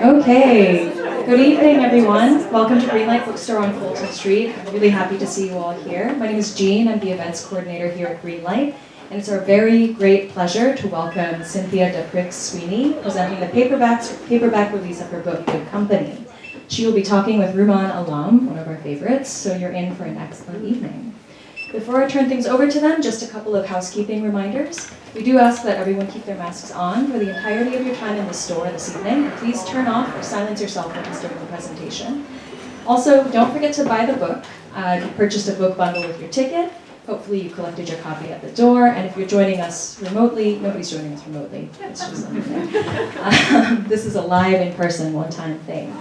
Okay, good evening everyone. Welcome to Greenlight Bookstore on Fulton Street. I'm really happy to see you all here. My name is Jean, I'm the events coordinator here at Greenlight, and it's our very great pleasure to welcome Cynthia D'Aprix Sweeney, presenting the paperback release of her book, Good Company. She will be talking with Rumaan Alam, one of our favorites, so you're in for an excellent evening. Before I turn things over to them, just a couple of housekeeping reminders. We do ask that everyone keep their masks on for the entirety of your time in the store this evening. Please turn off or silence your cell phones during the presentation. Also, don't forget to buy the book. If you purchased a book bundle with your ticket, hopefully you collected your copy at the door. And if you're joining us remotely, nobody's joining us remotely. It's just this is a live, in-person, one-time thing.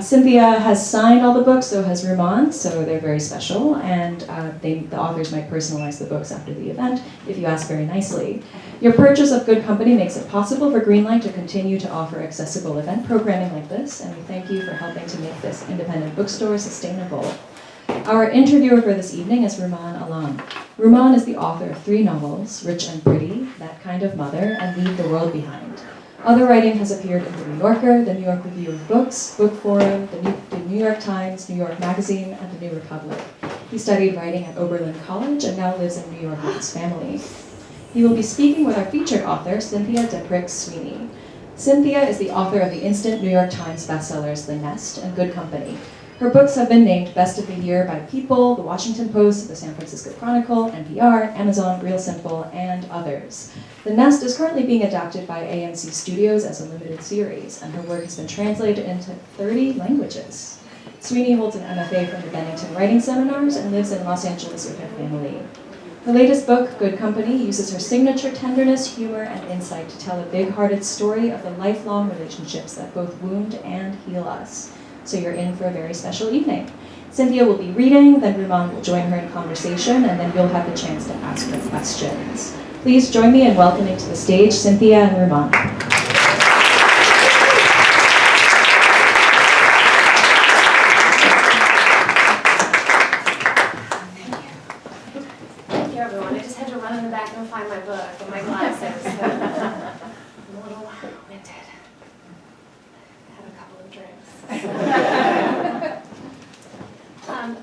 Cynthia has signed all the books, so has Rumaan, so they're very special, and the authors might personalize the books after the event if you ask very nicely. Your purchase of Good Company makes it possible for Greenlight to continue to offer accessible event programming like this, and we thank you for helping to make this independent bookstore sustainable. Our interviewer for this evening is Rumaan Alam. Rumaan is the author of 3 novels, Rich and Pretty, That Kind of Mother, and Leave the World Behind. Other writing has appeared in The New Yorker, The New York Review of Books, Book Forum, the New York Times, New York Magazine, and The New Republic. He studied writing at Oberlin College and now lives in New York with his family. He will be speaking with our featured author, Cynthia D'Aprix Sweeney. Cynthia is the author of the instant New York Times bestsellers The Nest and Good Company. Her books have been named Best of the Year by People, The Washington Post, The San Francisco Chronicle, NPR, Amazon, Real Simple, and others. The Nest is currently being adapted by AMC Studios as a limited series, and her work has been translated into 30 languages. Sweeney holds an MFA from the Bennington Writing Seminars and lives in Los Angeles with her family. Her latest book, Good Company, uses her signature tenderness, humor, and insight to tell a big-hearted story of the lifelong relationships that both wound and heal us. So you're in for a very special evening. Cynthia will be reading, then Rumaan will join her in conversation, and then you'll have the chance to ask her questions. Please join me in welcoming to the stage Cynthia and Rumaan. Thank you, everyone. I just had to run in the back and find my book and my glasses. So I'm a little winded. Had a couple of drinks.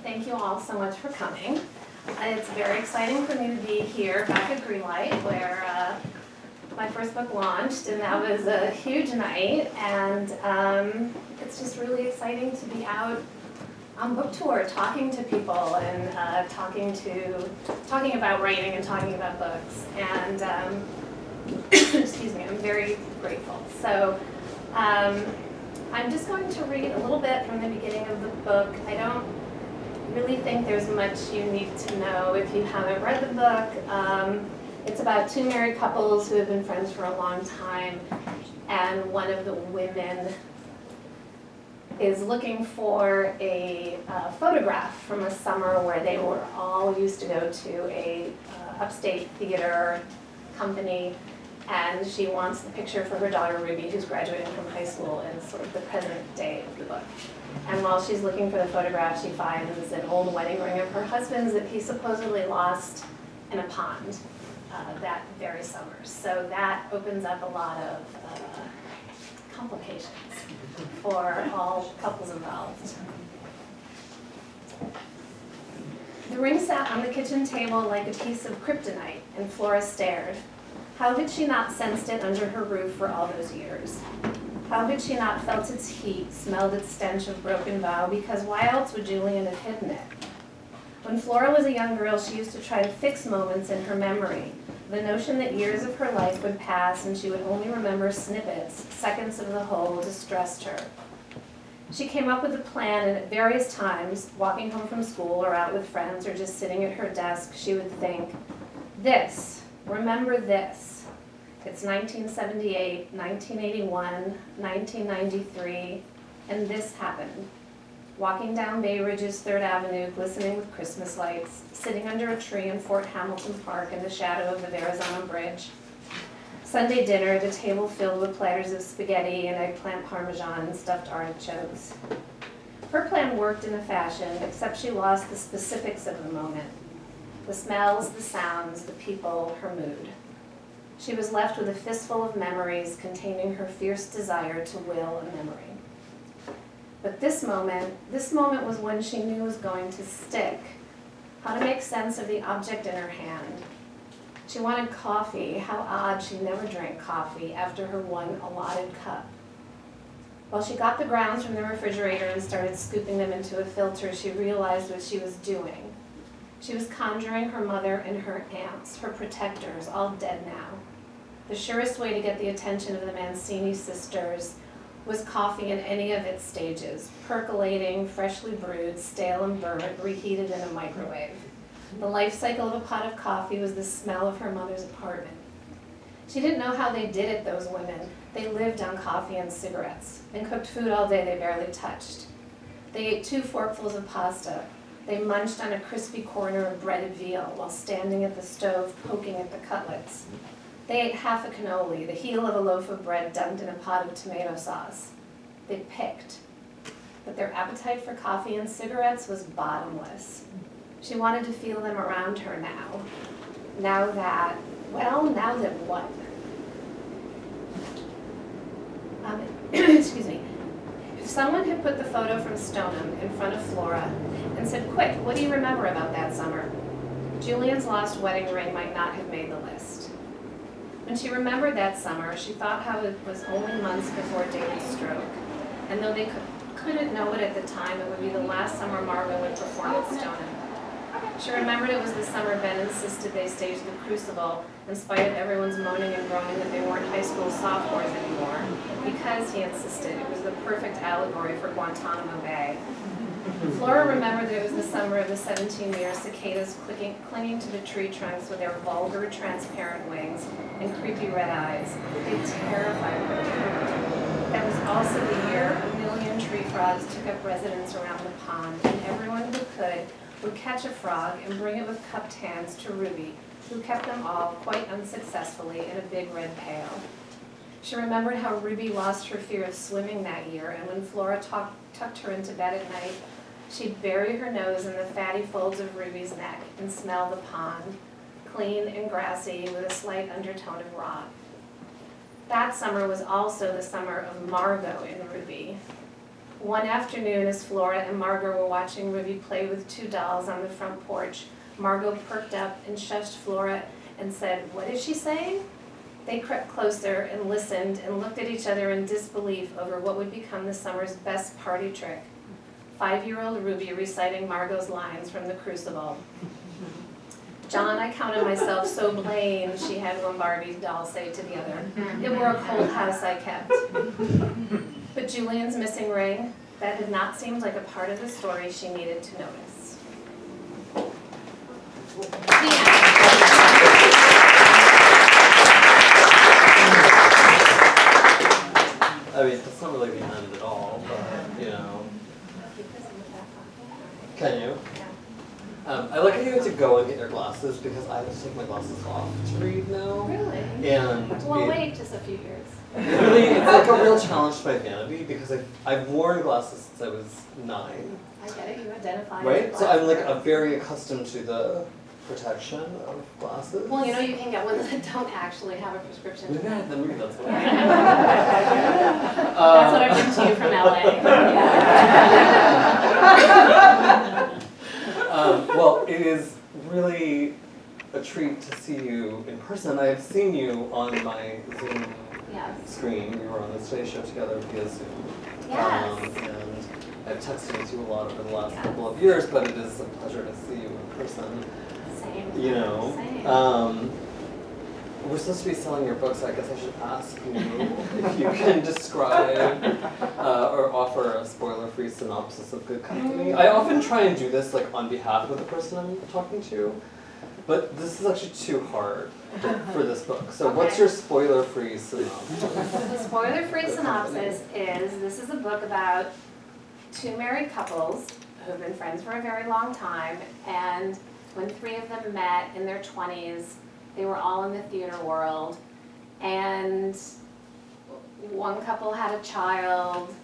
Thank you all so much for coming. It's very exciting for me to be here back at Greenlight, where my first book launched, and that was a huge night. And it's just really exciting to be out on book tour, talking to people, and talking about writing and talking about books. And excuse me, I'm very grateful. So I'm just going to read a little bit from the beginning of the book. I don't really think there's much you need to know if you haven't read the book. It's about 2 married couples who have been friends for a long time, and one of the women is looking for a photograph from a summer where they were all used to go to a upstate theater company, and she wants the picture for her daughter Ruby, who's graduating from high school, in sort of the present day of the book. And while she's looking for the photograph, she finds an old wedding ring of her husband's that he supposedly lost in a pond that very summer. So that opens up a lot of complications for all couples involved. The ring sat on the kitchen table like a piece of kryptonite, and Flora stared. How had she not sensed it under her roof for all those years? How had she not felt its heat, smelled its stench of broken vow, because why else would Julian have hidden it? When Flora was a young girl, she used to try to fix moments in her memory. The notion that years of her life would pass and she would only remember snippets, seconds of the whole, distressed her. She came up with a plan, and at various times, walking home from school or out with friends or just sitting at her desk, she would think, this, remember this. It's 1978, 1981, 1993, and this happened. Walking down Bay Ridge's 3rd Avenue, glistening with Christmas lights, sitting under a tree in Fort Hamilton Park in the shadow of the Verrazano Bridge. Sunday dinner at a table filled with platters of spaghetti and eggplant parmesan and stuffed artichokes. Her plan worked in a fashion, except she lost the specifics of the moment. The smells, the sounds, the people, her mood. She was left with a fistful of memories containing her fierce desire to will a memory. But this moment was when she knew was going to stick. How to make sense of the object in her hand. She wanted coffee. How odd she never drank coffee after her one allotted cup. While she got the grounds from the refrigerator and started scooping them into a filter, she realized what she was doing. She was conjuring her mother and her aunts, her protectors, all dead now. The surest way to get the attention of the Mancini sisters was coffee in any of its stages, percolating, freshly brewed, stale and burnt, reheated in a microwave. The life cycle of a pot of coffee was the smell of her mother's apartment. She didn't know how they did it, those women. They lived on coffee and cigarettes, and cooked food all day they barely touched. They ate 2 forkfuls of pasta. They munched on a crispy corner of breaded veal while standing at the stove poking at the cutlets. They ate half a cannoli, the heel of a loaf of bread dunked in a pot of tomato sauce. They picked. But their appetite for coffee and cigarettes was bottomless. She wanted to feel them around her now. Now that what? Excuse me. If someone had put the photo from Stoneham in front of Flora and said, "Quick, what do you remember about that summer?" Julian's lost wedding ring might not have made the list. When she remembered that summer, she thought how it was only months before David's stroke. And though they couldn't know it at the time, it would be the last summer Margot would perform at Stoneham. She remembered it was the summer Ben insisted they stage the Crucible, in spite of everyone's moaning and groaning that they weren't high school sophomores anymore, because, he insisted, it was the perfect allegory for Guantanamo Bay. Flora remembered that it was the summer of the 17-year cicadas clinging to the tree trunks with their vulgar, transparent wings and creepy red eyes. They terrified her. That was also the year a million tree frogs took up residence around the pond, and everyone who could would catch a frog and bring it with cupped hands to Ruby, who kept them all, quite unsuccessfully, in a big red pail. She remembered how Ruby lost her fear of swimming that year, and when Flora tucked her into bed at night, she'd bury her nose in the fatty folds of Ruby's neck and smell the pond, clean and grassy with a slight undertone of rot. That summer was also the summer of Margot and Ruby. One afternoon, as Flora and Margot were watching Ruby play with 2 dolls on the front porch, Margot perked up and shushed Flora and said, "What is she saying?" They crept closer and listened and looked at each other in disbelief over what would become the summer's best party trick. 5-year-old Ruby reciting Margot's lines from the Crucible. "John, I counted myself so plain," she had one Barbie doll say to the other. "It were a cold house I kept." But Julian's missing ring, that had not seemed like a part of the story she needed to notice. The end. I mean, that's not really the end at all, but, you know. Can you? I like how you have to go and get your glasses because I have to take my glasses off to read now. Really? And Well, wait just a few years. Really, it's like a real challenge to my vanity because I've worn glasses since I was 9. I get it, you identify Right? as So I'm like glasses. very accustomed to the protection of glasses. Well, you know, you can get ones that don't actually have a prescription. Maybe I had them read, that's what That's what I bring to you from LA. Well, it is really a treat to see you in person. I have seen you on my Zoom Yes. screen. We were on the Today Show together via Zoom. Yes. And I've texted with you a lot over the last couple of years, but it is a pleasure to see you in person. Same. You know. Same. We're supposed to be selling your books, so I guess I should ask you if you can describe or offer a spoiler-free synopsis of Good Company. I often try and do this like on behalf of the person I'm talking to, but this is actually too hard for this book. So what's your spoiler-free synopsis? The spoiler-free synopsis is, this is a book about 2 married couples who have been friends for a very long time, and when 3 of them met in their 20s, they were all in the theater world, and one couple had a child.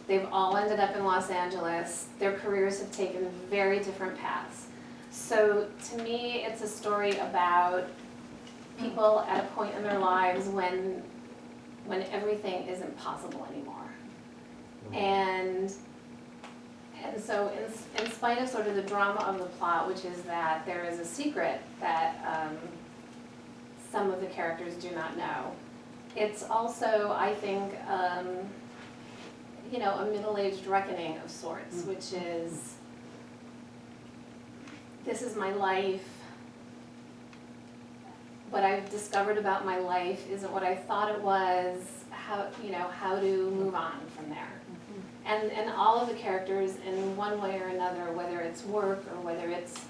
They've all ended up in Los Angeles. Their careers have taken very different paths. So to me, it's a story about people at a point in their lives when everything isn't possible anymore. And so in spite of sort of the drama of the plot, which is that there is a secret that some of the characters do not know, it's also, I think, you know, a middle-aged reckoning of sorts, which is, this is my life. What I've discovered about my life isn't what I thought it was. How to move on from there. And all of the characters, in one way or another, whether it's work or whether it's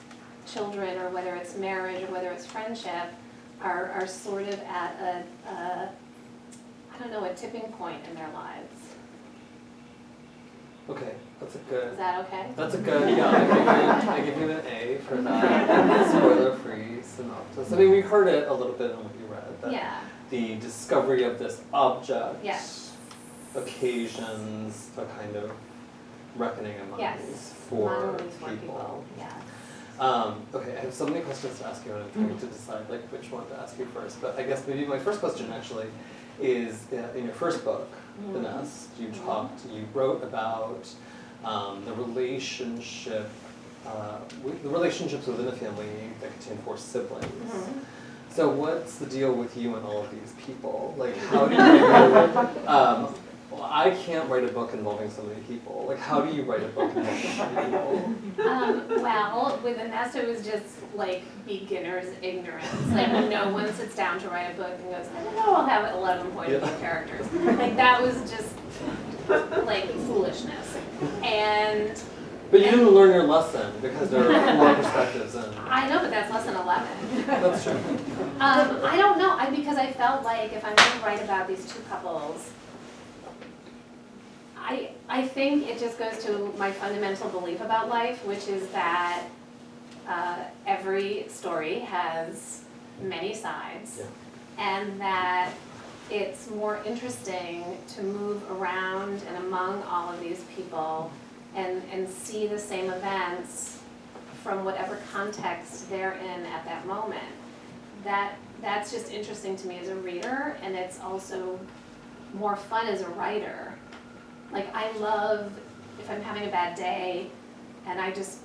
children or whether it's marriage or whether it's friendship, are sort of at a tipping point in their lives. Okay, that's a good. Is that okay? That's a good. Yeah, I give you an A for that spoiler-free synopsis. I mean, we heard it a little bit in what you read. That Yeah. The discovery of this object Yes. occasions a kind of reckoning among Yes. these for For people. Yeah. Okay, I have so many questions to ask you, and I'm trying to decide like which one to ask you first. But I guess maybe my first question actually is in your first book, The Nest. You wrote about the relationships within a family that contain 4 siblings. So what's the deal with you and all of these people? Like, how do you? Well, I can't write a book involving so many people. Like, how do you write a book involving so many people? Well, with The Nest, it was just like beginner's ignorance. Like, no one sits down to write a book and goes, I don't know, I'll have 11 point of view characters. Like, that was just like foolishness. And But you didn't learn your lesson because there are 4 perspectives in. I know, but that's lesson 11. That's true. I don't know, because I felt like if I'm going to write about these 2 couples, I think it just goes to my fundamental belief about life, which is that every story has many sides, and that it's more interesting to move around and among all of these people and see the same events from whatever context they're in at that moment. That's just interesting to me as a reader, and it's also more fun as a writer. Like, I love, if I'm having a bad day and I just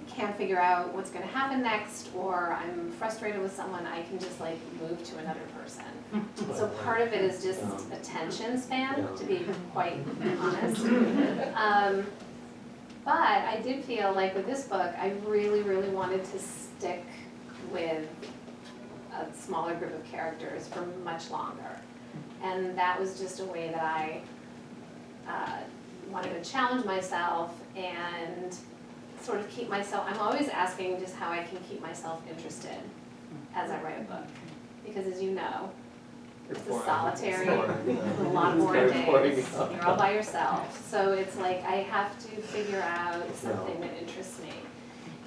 can't figure out what's going to happen next, or I'm frustrated with someone, I can just like move to another person. So part of it is just attention span, to be quite honest. But I did feel like with this book, I really, really wanted to stick with a smaller group of characters for much longer. And that was just a way that I wanted to challenge myself and sort of keep myself, I'm always asking just how I can keep myself interested as I write a book. Because as you know, it's a solitary, with a lot of boring days. You're all by yourself. So it's like I have to figure out something that interests me.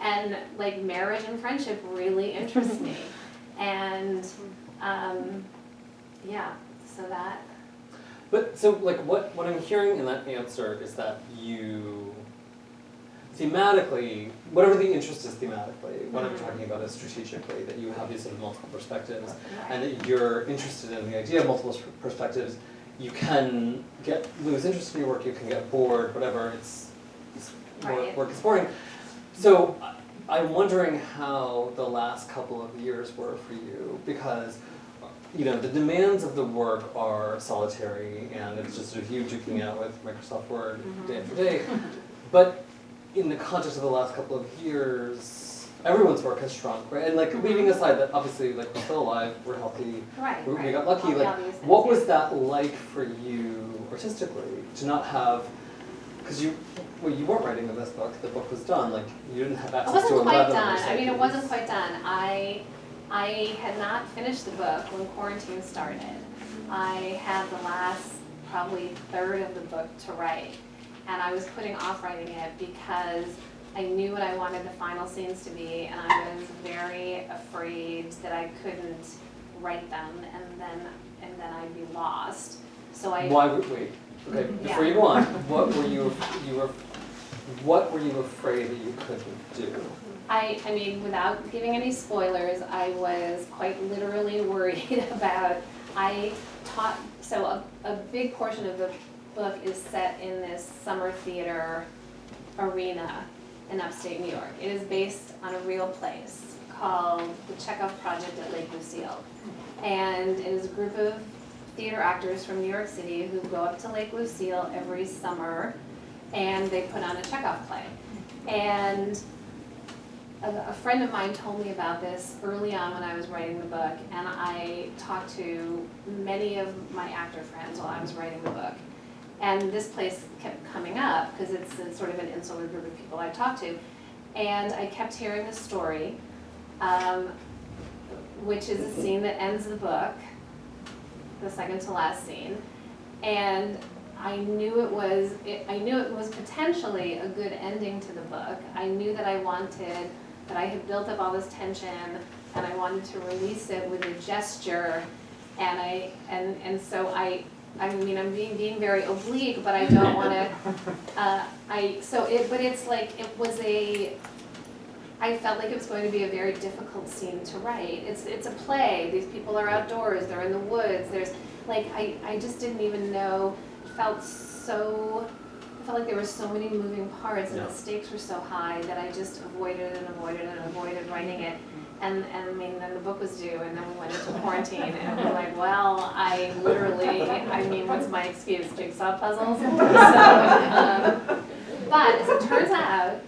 And like marriage and friendship really interests me. And yeah, so that. But so like what I'm hearing in that answer is that you thematically, whatever the interest is thematically, what I'm talking about is strategically, that you have these sort of multiple perspectives, and that you're interested in the idea of multiple perspectives. You can lose interest in your work, you can get bored, whatever, work is boring. So I'm wondering how the last couple of years were for you, because the demands of the work are solitary, and it's just sort of you duking out with Microsoft Word day after day. But in the context of the last couple of years, everyone's work has shrunk, right? And like leaving aside that obviously like we're still alive, we're healthy, we got lucky. Like, what was that like for you artistically to not have? Because you weren't writing the best book. The book was done. Like you didn't have access to 11 It wasn't quite done. I mean, it wasn't quite done. I had not finished the book when quarantine started. I had the last probably third of the book to write. And I was putting off writing it because I knew what I wanted the final scenes to be, and I was very afraid that I couldn't write them, and then I'd be lost. So I. Why? Wait. Okay. Before you go on, what were you afraid that you couldn't do? I mean, without giving any spoilers, I was quite literally worried about, so a big portion of the book is set in this summer theater arena in upstate New York. It is based on a real place called the Chekhov Project at Lake Lucille. And it is a group of theater actors from New York City who go up to Lake Lucille every summer and they put on a Chekhov play. And a friend of mine told me about this early on when I was writing the book, and I talked to many of my actor friends while I was writing the book. And this place kept coming up because it's sort of an insular group of people I talked to. And I kept hearing the story, which is a scene that ends the book, the second to last scene. And I knew it was potentially a good ending to the book. I knew that that I had built up all this tension and I wanted to release it with a gesture. And so I mean, I'm being very oblique, but I don't want to, I felt like it was going to be a very difficult scene to write. It's a play, these people are outdoors, they're in the woods, I just didn't even know, it felt like there were so many moving parts and the stakes were so high that I just avoided writing it. And I mean, then the book was due, and then we went into quarantine, and we were like, well, what's my excuse? Jigsaw puzzles? But as it turns out,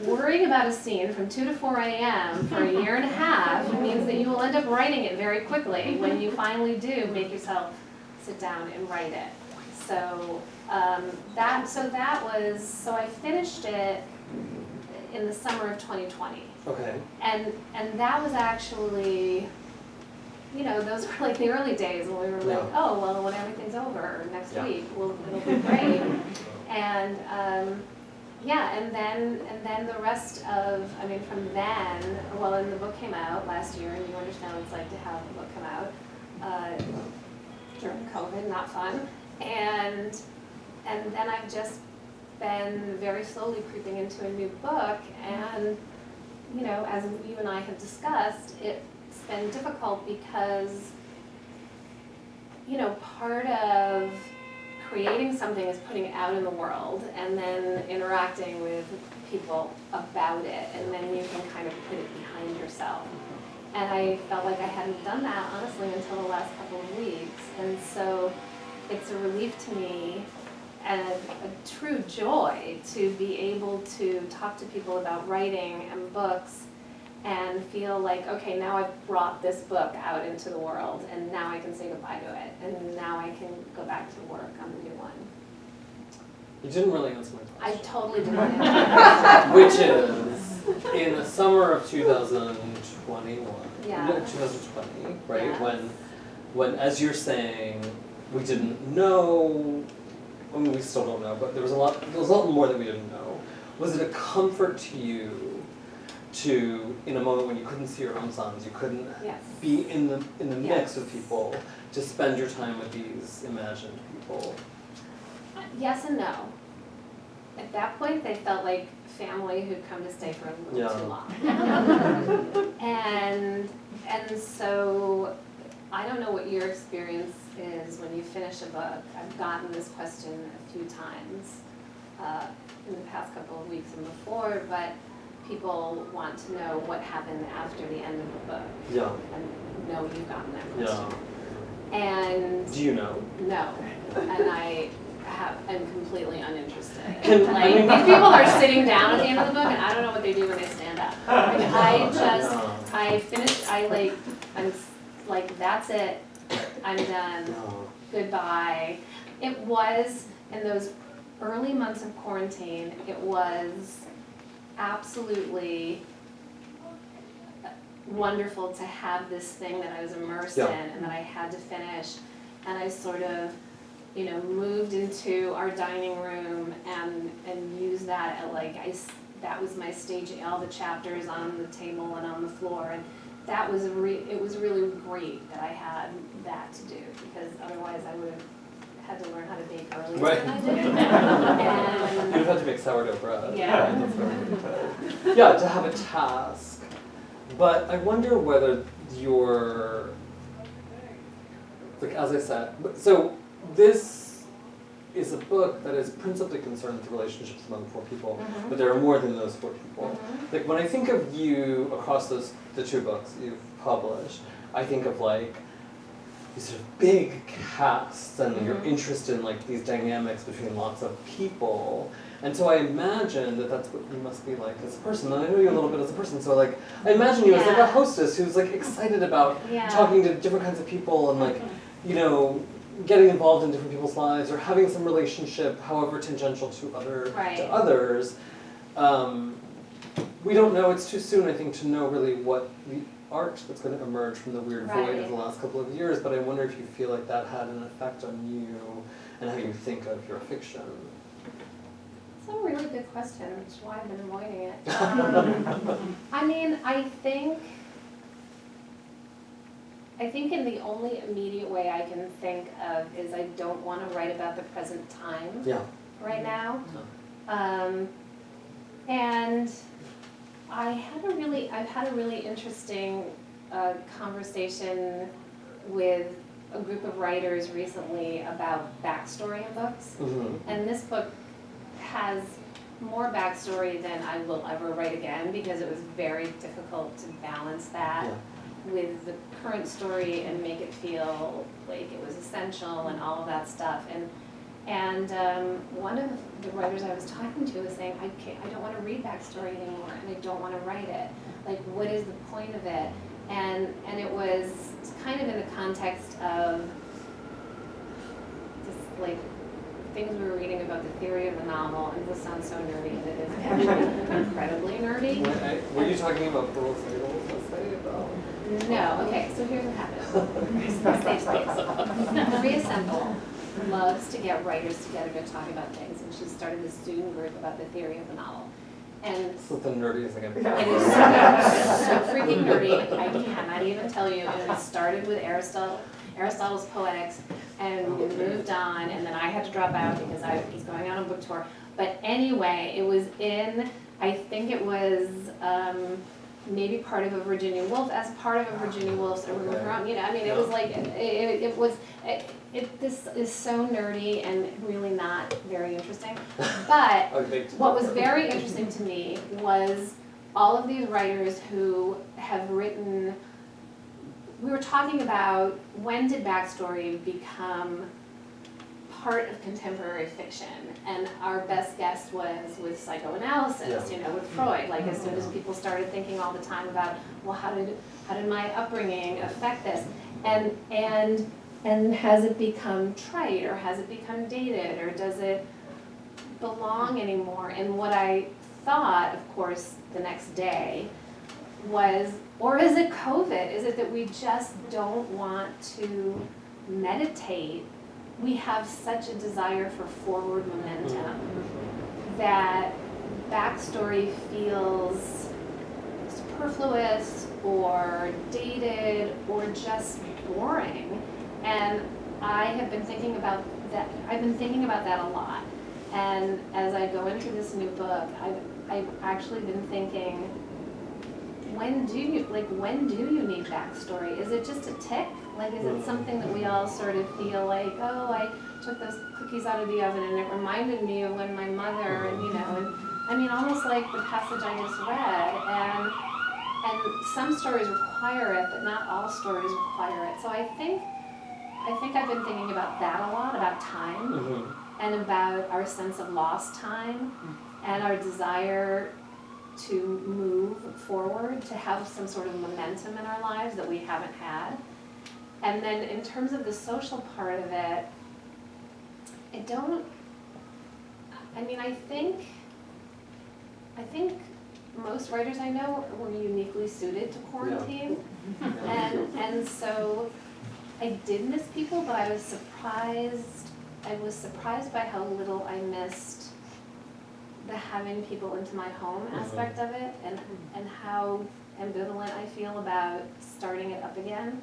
worrying about a scene from 2 to 4 a.m. for a year and a half means that you will end up writing it very quickly when you finally do make yourself sit down and write it. So so I finished it in the summer of 2020. Okay. And that was actually, those were like the early days when we were like, oh, well, when everything's over next week, it'll be great. And and then the rest of, from then, and the book came out last year, and you understand what it's like to have a book come out during COVID, not fun. And then I've just been very slowly creeping into a new book, and as you and I have discussed, it's been difficult because part of creating something is putting it out in the world and then interacting with people about it, and then you can kind of put it behind yourself. And I felt like I hadn't done that, honestly, until the last couple of weeks. And so it's a relief to me and a true joy to be able to talk to people about writing and books and feel like, okay, now I've brought this book out into the world, and now I can say goodbye to it, and now I can go back to work on the new one. You didn't really answer my question. I totally did not answer. Which is, in the summer of 2020, right? Yeah. When, as you're saying, we didn't know, we still don't know, but there was a lot more that we didn't know. Was it a comfort to you to, in a moment when you couldn't see your own sons, you couldn't be in the mix of people, to spend your time with these imagined people? Yes and no. At that point, they felt like family who'd come to stay for a little too long. And so I don't know what your experience is when you finish a book. I've gotten this question a few times in the past couple of weeks and before, but people want to know what happened after the end of the book. Yeah. And no, you've gotten that question. Yeah. And do you know? No. And I'm completely uninterested. These people are sitting down at the end of the book, and I don't know what they do when they stand up. I'm like, that's it. I'm done. Goodbye. It was, in those early months of quarantine, it was absolutely wonderful to have this thing that I was immersed in and that I had to finish. And I sort of, moved into our dining room and used that at that was my staging, all the chapters on the table and on the floor. And that was it was really great that I had that to do, because otherwise I would have had to learn how to bake earlier Right. than I did. You'd have had to make sourdough bread. Yeah. Right? That's very good. Yeah, to have a task. But I wonder whether you're, like as I said, so this is a book that is principally concerned with relationships among four people, but there are more than those four people. Like when I think of you across the two books you've published, I think of like these sort of big casts and your interest in like these dynamics between lots of people. And so I imagine that that's what you must be like as a person. And I know you a little bit as a person, so like I imagine you as like a hostess who's like excited about talking to different kinds of people and like, you know, getting involved in different people's lives or having some relationship, however tangential to others. We don't know, it's too soon I think to know really what the art that's going to emerge from the weird void of the last couple of years, but I wonder if you feel like that had an effect on you and how you think of your fiction. It's a really good question, which is why I've been avoiding it. I mean, I think in the only immediate way I can think of is I don't want to write about the present time right now. And I've had a really interesting conversation with a group of writers recently about backstory in books. And this book has more backstory than I will ever write again because it was very difficult to balance that with the current story and make it feel like it was essential and all of that stuff. And one of the writers I was talking to was saying, I don't want to read backstory anymore, and I don't want to write it. Like, what is the point of it? And it was kind of in the context of just like things we were reading about the theory of the novel, and this sounds so nerdy, and it is actually incredibly nerdy. Were you talking about Pearl Sagal's essay about? No, okay, so here's what happened. Stage space. Maria Semple loves to get writers together to talk about things, and she started this student group about the theory of the novel. And so the nerdiest thing I've ever it is so freaking nerdy, I cannot even tell you. And it started with Aristotle's Poetics, and we moved on, and then I had to drop out because I was going on a book tour. But anyway, it was I think it was maybe part of a Virginia Woolf, as part of a Virginia Woolf's, you know, I mean, it was like, this is so nerdy and really not very interesting. But what was very interesting to me was all of these writers who have written, we were talking about when did backstory become part of contemporary fiction, and our best guess was with psychoanalysis, you know, with Freud. Like as soon as people started thinking all the time about, well, how did my upbringing affect this, and has it become trite, or has it become dated, or does it belong anymore? And what I thought, of course, the next day was, or is it COVID? Is it that we just don't want to meditate? We have such a desire for forward momentum that backstory feels superfluous or dated or just boring. And I have been thinking about that. I've been thinking about that a lot. And as I go into this new book, I've actually been thinking, when do you need backstory? Is it just a tick? Like, is it something that we all sort of feel like, oh, I took those cookies out of the oven and it reminded me of when my mother, and you know, and I mean, almost like the passage I just read, and some stories require it, but not all stories require it. So I think I've been thinking about that a lot, about time, and about our sense of lost time, and our desire to move forward, to have some sort of momentum in our lives that we haven't had. And then in terms of the social part of it, I think most writers I know were uniquely suited to quarantine. And so I did miss people, but I was surprised by how little I missed the having people into my home aspect of it, and how ambivalent I feel about starting it up again.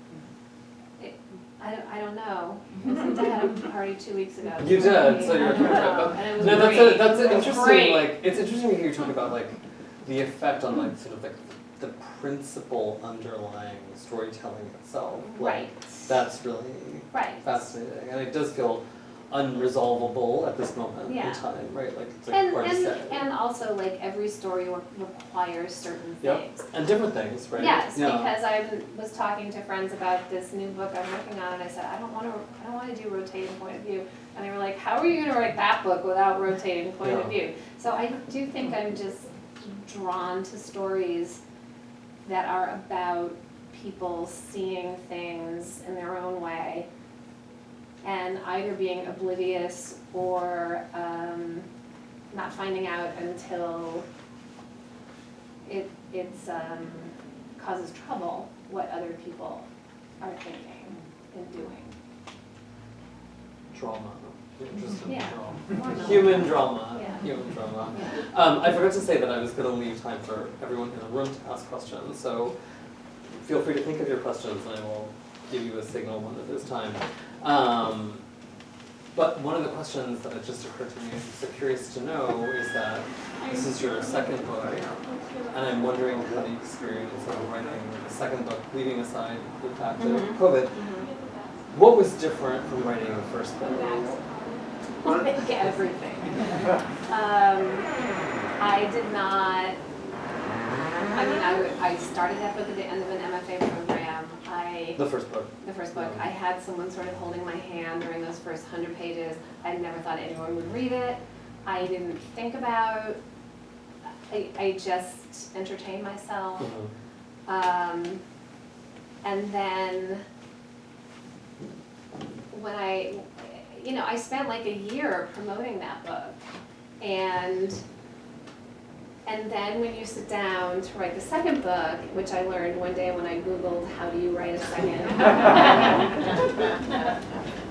I don't know. I had a party 2 weeks ago. You did, so you're I don't know. talking And it was no, great. that's It was interesting. great. Like, it's interesting to hear you talk about like the effect on like sort of like the principle underlying storytelling itself. Like, Right. that's really Right. fascinating, and it does feel unresolvable at this moment Yeah. in time, right? Like it's like hard to say. And also like every story requires certain Yep. things. And different things, right? Yes, Yeah. because I was talking to friends about this new book I'm working on, and I said I don't want to do rotating point of view, and they were like, how are you going to write that book without rotating point of Yeah. view? So I do think I'm just drawn to stories that are about people seeing things in their own way, and either being oblivious or not finding out until it's causes trouble what other people are thinking and doing. Drama. Interesting. Yeah. Drama. Human drama. Yeah. Human drama. Yeah. I forgot to say that I was going to leave time for everyone in the room to ask questions, so feel free to think of your questions and I will give you a signal when it is time. But one of the questions that had just occurred to me, I'm so curious to know, is that this is your second book, and I'm wondering how the experience of writing the second book, leaving aside the fact of COVID, what was different from writing the first book? Like everything. I did not. I mean, I started that book at the end of an MFA program. The first book. The first book. I had someone sort of holding my hand during those first 100 pages. I never thought anyone would read it. I didn't think about. I just entertained myself. And then when I spent like a year promoting that book, and then when you sit down to write the second book, which I learned one day when I Googled how do you write a second,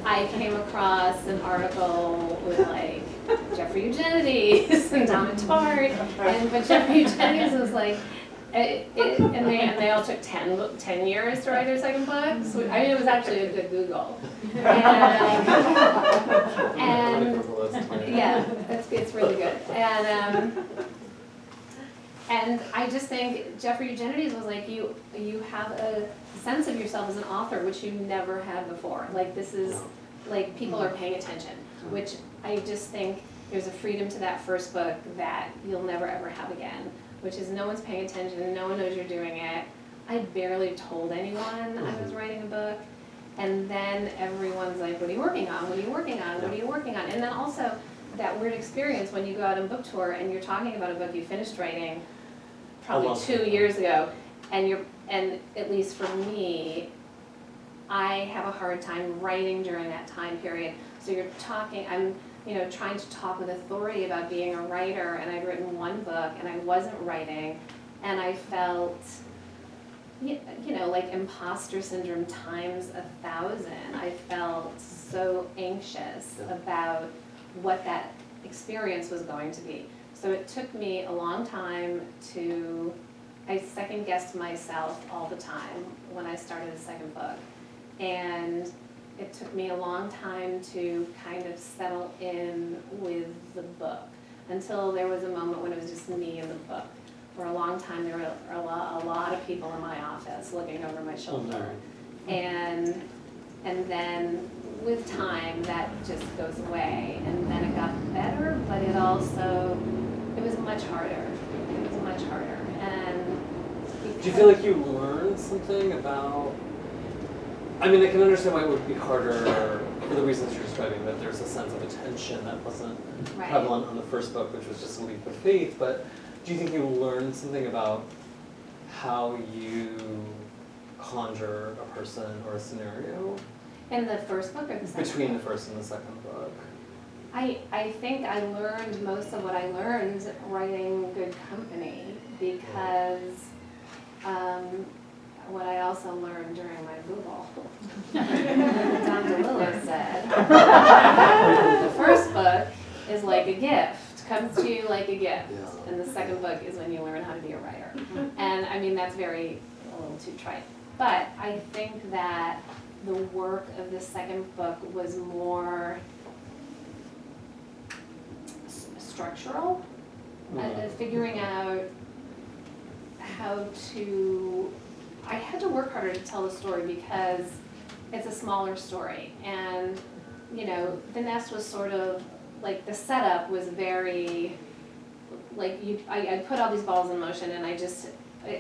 I came across an article with like Jeffrey Eugenides and Donna Tartt, but Jeffrey Eugenides was like, and they all took 10 years to write their second book. So, I mean, it was actually a good Google. And yeah, it's really good. And I just think Jeffrey Eugenides was like, you have a sense of yourself as an author, which you never had before. Like this is, like people are paying attention, which I just think there's a freedom to that first book that you'll never ever have again, which is no one's paying attention, no one knows you're doing it. I barely told anyone I was writing a book. And then everyone's like, what are you working on? What are you working on? What are you working on? And then also that weird experience when you go out on book tour and you're talking about a book you finished writing probably 2 years ago, and at least for me, I have a hard time writing during that time period. So you're talking, I'm trying to talk with authority about being a writer, and I'd written one book and I wasn't writing, and I felt, like imposter syndrome times 1,000. I felt so anxious about what that experience was going to be. So it took me a long time I second guessed myself all the time when I started the second book. And it took me a long time to kind of settle in with the book until there was a moment when it was just me and the book. For a long time, there were a lot of people in my office looking over my shoulder. And then with time, that just goes away. And then it got better, but it was much harder. It was much harder. And do you feel like you learned something about, I mean, I can understand why it would be harder for the reasons you're describing, that there's a sense of attention that wasn't prevalent on the first book, which was just a leap of faith, but do you think you learned something about how you conjure a person or a scenario? In the first book or the second? Between the first and the second book. I think I learned most of what I learned writing Good Company, because what I also learned during my Google, Don DeLillo said, the first book is like a gift, comes to you like a gift, and the second book is when you learn how to be a writer. And I mean, that's a little too trite, but I think that the work of the second book was more structural, figuring out how to, I had to work harder to tell the story because it's a smaller story, and the nest was sort of like, the setup was very, like, I put all these balls in motion, and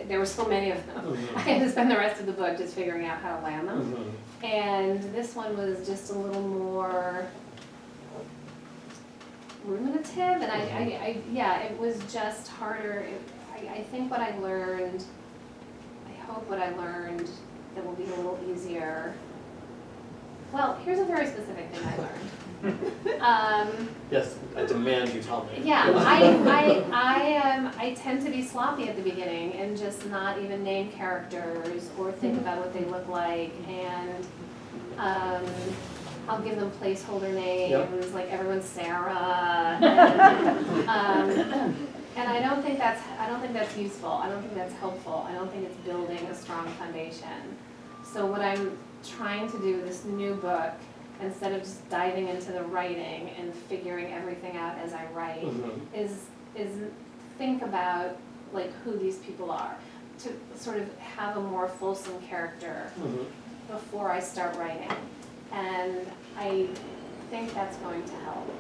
there were so many of them. I had to spend the rest of the book just figuring out how to land them. And this one was just a little more ruminative, and it was just harder. I think what I learned, I hope what I learned that will be a little easier. Well, here's a very specific thing I learned. Yes, I demand you tell me. Yeah, I tend to be sloppy at the beginning and just not even name characters or think about what they look like, and I'll give them placeholder names, like everyone's Sarah, and I don't think that's useful. I don't think that's helpful. I don't think it's building a strong foundation. So what I'm trying to do with this new book, instead of just diving into the writing and figuring everything out as I write, is think about like who these people are, to sort of have a more fulsome character before I start writing. And I think that's going to help.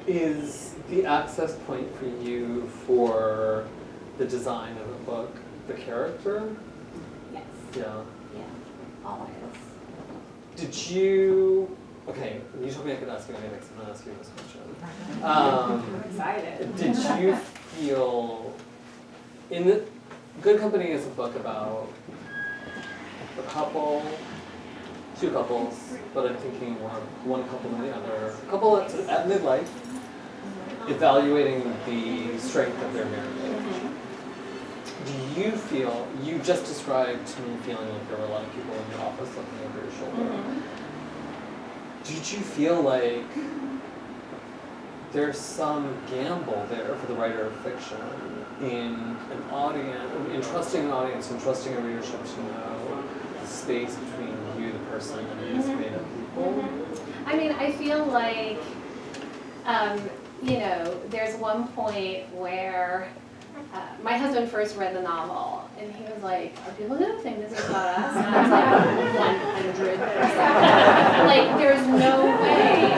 Is the access point for you for the design of a book the character? Yes. Yeah. Yeah, always. Did you, okay, you told me I could ask you anything, so I'm going to ask you this question. I'm excited. Did you feel, Good Company is a book about a couple, two couples, but I'm thinking more one couple than the other. A couple at midlife, evaluating the strength of their marriage. Do you feel, you just described to me feeling like there were a lot of people in your office looking over your shoulder. Did you feel like there's some gamble there for the writer of fiction in an audience, in trusting an audience and trusting a readership to know the space between you, the person, and these made up people? I mean, I feel like, there's one point where my husband first read the novel, and he was like, "Are people gonna think this is about us?" And I was like, 100%. Like, there's no way.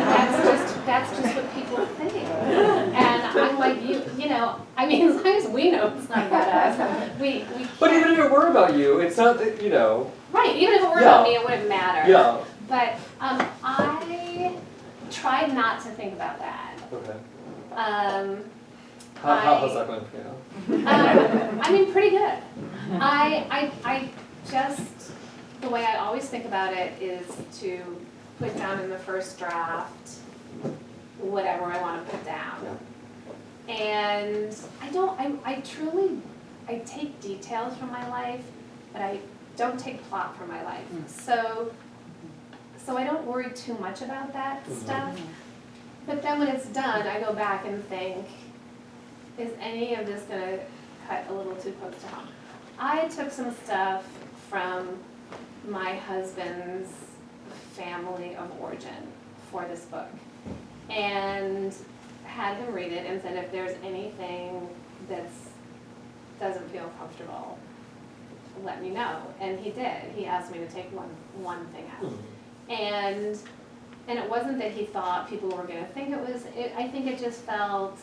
That's just what people think. And I'm like, I mean, as long as we know it's not about us, we can't. But even if it were about you, it's not that, Right, even if it were about me, it wouldn't matter. Yeah. But I tried not to think about that. Okay. How's that going for you? I mean, pretty good. I just, the way I always think about it is to put down in the first draft whatever I want to put down. And I take details from my life, but I don't take plot from my life. So I don't worry too much about that stuff. But then when it's done, I go back and think, is any of this going to cut a little too close to home? I took some stuff from my husband's family of origin for this book, and had him read it and said, if there's anything that doesn't feel comfortable, let me know. And he did. He asked me to take one thing out. And it wasn't that he thought people were going to think it was. I think it just felt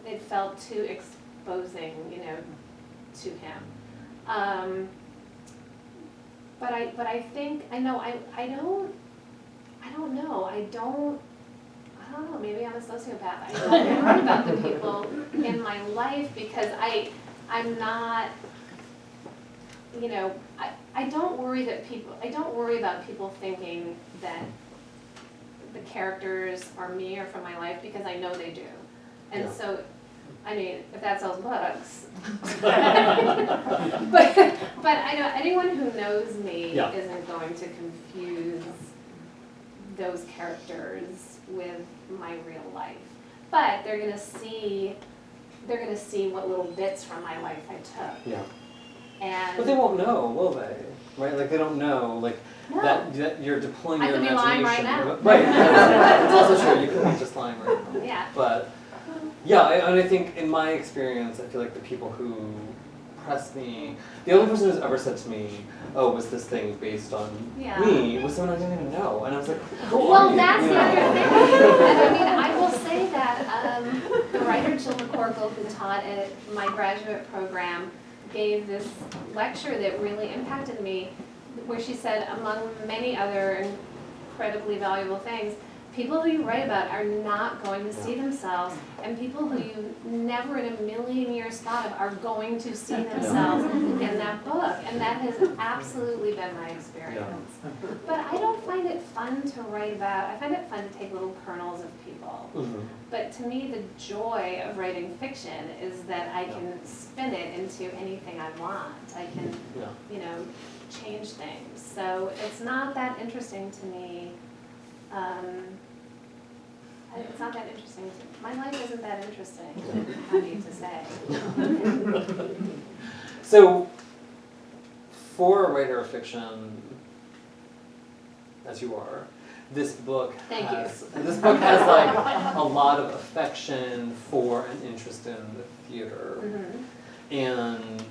it felt too exposing, to him. But I think I don't know. Maybe I'm a sociopath. I don't worry about the people in my life because I'm not. I don't worry about people thinking that the characters are me or from my life because I know they do. And so, I mean, if that sells books. But I know anyone who knows me isn't going to confuse those characters with my real life. But they're gonna see what little bits from my life I took. Yeah. And But they won't know, will they? right? Like they don't know, like No. that you're deploying I your could be imagination. lying right now. Right. It's also true. You could be just lying right now. Yeah. But yeah, and I think in my experience, I feel like the people who press me, the only person who's ever said to me, "Oh, was this thing based on me?" was someone I didn't even know, and I was like, "Who are Well, you?" that's You the know? other thing. I mean, I will say that the writer Jill McCorkle, who taught at my graduate program, gave this lecture that really impacted me, where she said, among many other incredibly valuable things, people who you write about are not going to see themselves, and people who you never in a million years thought of are going to see themselves in that book, and that has absolutely been my experience. But I don't find it fun to write about, I find it fun to take little kernels of people. Mhm. But to me, the joy of writing fiction is that I can spin it into anything I want. I can, you know, change things. So it's not that interesting to me. It's not that interesting. My life isn't that interesting, I'm happy to say. So, for a writer of fiction, as you are, this book Thank you. has like a lot of affection for an interest in the theater, and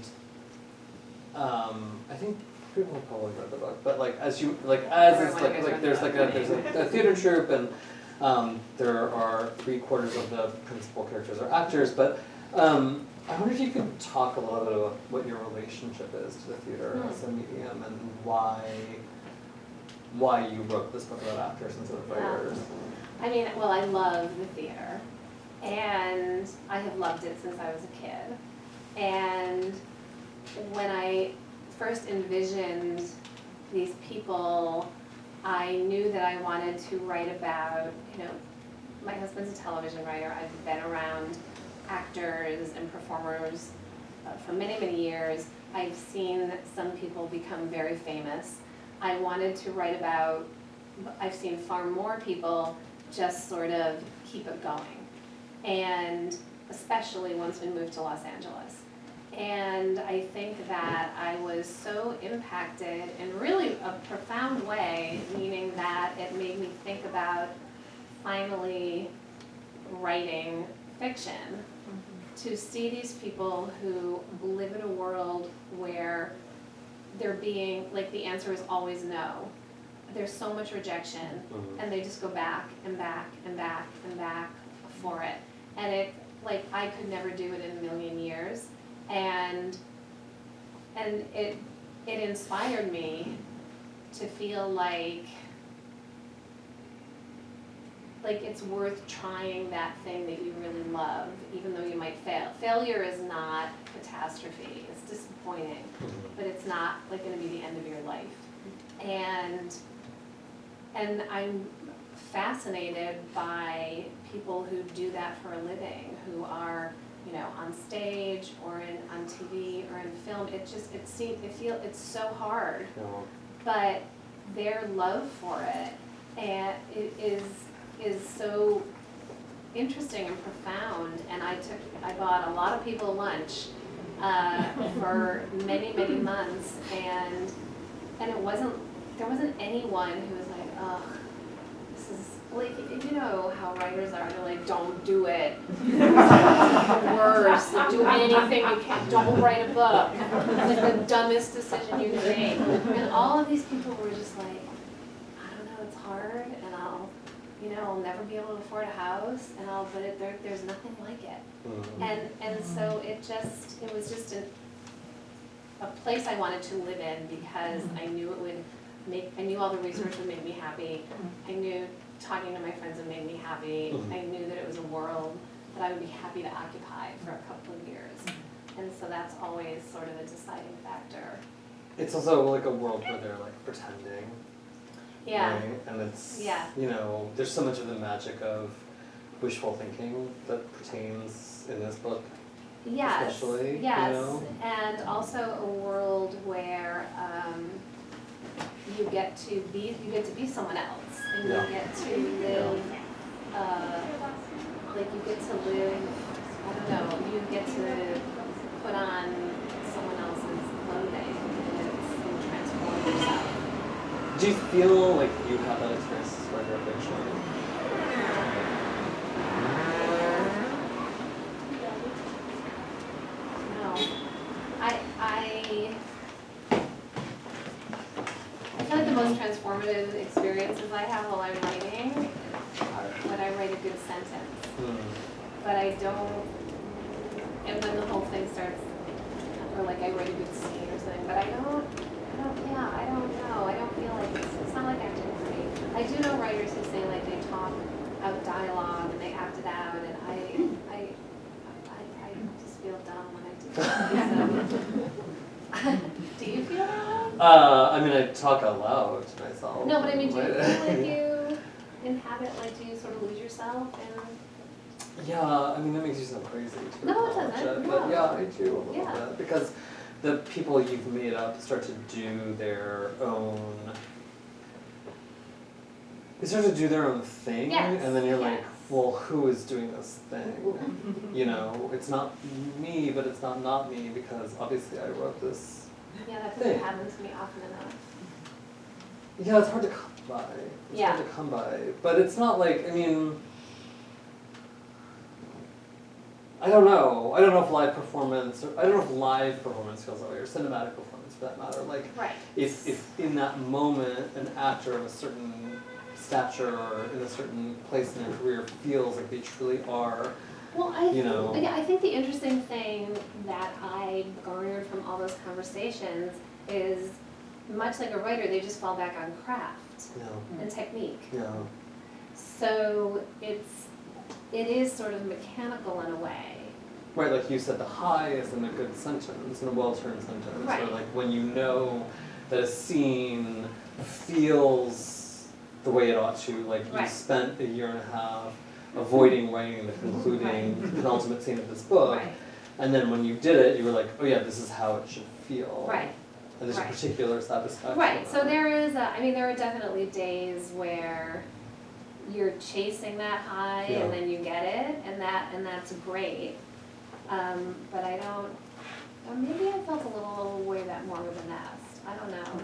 I think people have probably read the book, but like as you there's a theater troupe, and there are 3/4 of the principal characters are actors, but I wonder if you could talk a little bit about what your relationship is to the theater as a medium, and why you wrote this book about actors instead of writers. I mean, well, I love the theater, and I have loved it since I was a kid. And when I first envisioned these people, I knew that I wanted to write about, you know, my husband's a television writer. I've been around actors and performers for many, many years. I've seen some people become very famous. I wanted to write about, I've seen far more people just sort of keep it going. And especially once we moved to Los Angeles. And I think that I was so impacted in really a profound way, meaning that it made me think about finally writing fiction, to see these people who live in a world where they're being, like, the answer is always no. There's so much rejection, and they just go back and back and back and back for it. And it, like, I could never do it in a million years. And it inspired me to feel like it's worth trying that thing that you really love, even though you might fail. Failure is not catastrophe. It's disappointing, but it's not like going to be the end of your life. And I'm fascinated by people who do that for a living, who are, you know, on stage or on TV or in film. It's so hard, but their love for it and it is so interesting and profound. And I bought a lot of people lunch for many, many months, and there wasn't anyone who was like, ugh, this is, like, you know how writers are, they're like, don't do it. Worse, do anything you can, don't write a book. It's like the dumbest decision you can make. And all of these people were just like, I don't know, it's hard, and I'll never be able to afford a house, but there's nothing like it. And so it was just a place I wanted to live in, because I knew I knew all the research would make me happy. I knew talking to my friends would make me happy. I knew that it was a world that I would be happy to occupy for a couple of years. And so that's always sort of a deciding factor. It's also like a world where they're like pretending. Yeah. Right? And it's, you know, there's so much of the magic of wishful thinking that pertains in this book. Yes. Especially, yes. You know? And also a world where you get to be someone else, and you get to live, you get to live, I don't know, you get to put on someone else's clothing, and transform Do you feel like you have that experience as a writer of fiction? No. I feel like the most transformative experiences I have while I'm writing are when I write a good sentence. But I don't, and when the whole thing starts, or like I write a good scene or something, but I don't know. I don't feel like it's not like acting for me. I do know writers who say like they talk out dialogue and they act it out, and I just feel dumb when I do that. So. Do you feel that way? I mean, I talk out loud to myself. No, but I mean, do you feel like you inhabit, like, do you sort of lose yourself in? Yeah, I mean, that makes you sound crazy too. No, it doesn't. But No. yeah, I do a little Yeah. bit. Because the people you've made up start to do their own, they start to do their own thing. Yes, And then you're like, yes. well, who is doing this thing? You know, it's not me, but it's not me, because obviously I wrote this. Yeah, that doesn't happen to me often enough. Yeah, it's hard to come by. It's Yeah. hard to come by. But it's not like, I mean, I don't know. I don't know if live performance, or I don't know if live performance feels that way, or cinematic performance for that matter. Like, Right. if in that moment an actor of a certain stature or in a certain place in their career feels like they truly are, Well, you know. I think the interesting thing that I garnered from all those conversations is, much like a writer, they just fall back on craft Yeah. and technique. Yeah. So it is sort of mechanical in a way. Right, like you said, the high is in a good sentence, in a well-turned sentence. Right. Or like when you know that a scene feels the way it ought to, like you Right. spent a year and a half avoiding writing the concluding penultimate scene of this book. Right. And then when you did it, you were like, oh yeah, this is how it should feel. Right. And there's Right. a particular satisfaction. Right, so in that. there is, there are definitely days where you're chasing that high Yeah. and then you get it, and that's great. But I don't, or maybe I felt a little way that more with the nest. I don't know.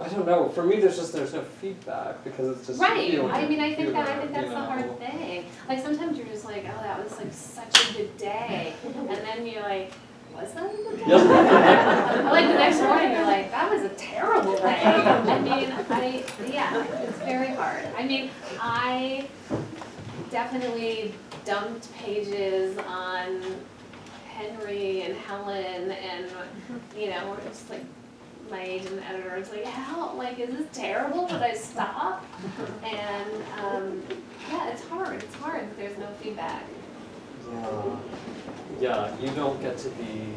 I don't know. For me, there's no feedback because it's just Right, you know, I mean, I think humor, that's you the know. hard thing. Like sometimes you're just like, oh, that was like such a good day, and then you're like, was that a good day? Yep. Or like the next morning, you're like, that was a terrible day. I mean, it's very hard. I mean, I definitely dumped pages on Henry and Helen, and you know, we're just like, my agent and editor is like, how, like, is this terrible? Should I stop? And yeah, it's hard. But there's no feedback. Yeah, you don't get to be.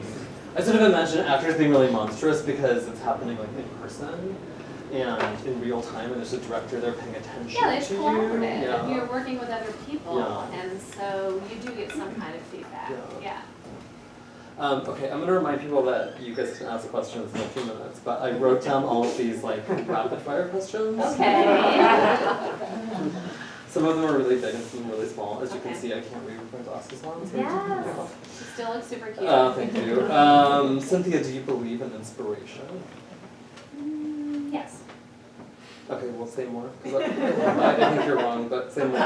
I sort of imagine actors being really monstrous because it's happening like in person and in real time, and there's a director there paying attention Yeah, it's to collaborative. you. And you're working with other people, Yeah. and so you do get some kind of feedback. Yeah. Yeah. Okay, I'm gonna remind people that you guys can ask questions in a few minutes, but I wrote down all of these like rapid fire questions. Okay. Some of them are really big and some are really small. As you can Okay. see, I can't read with my glasses on. So Yes. She still looks super cute. Thank you. Cynthia, do you believe in inspiration? Yes. Okay, well, say more. 'Cause I think you're wrong, but say more.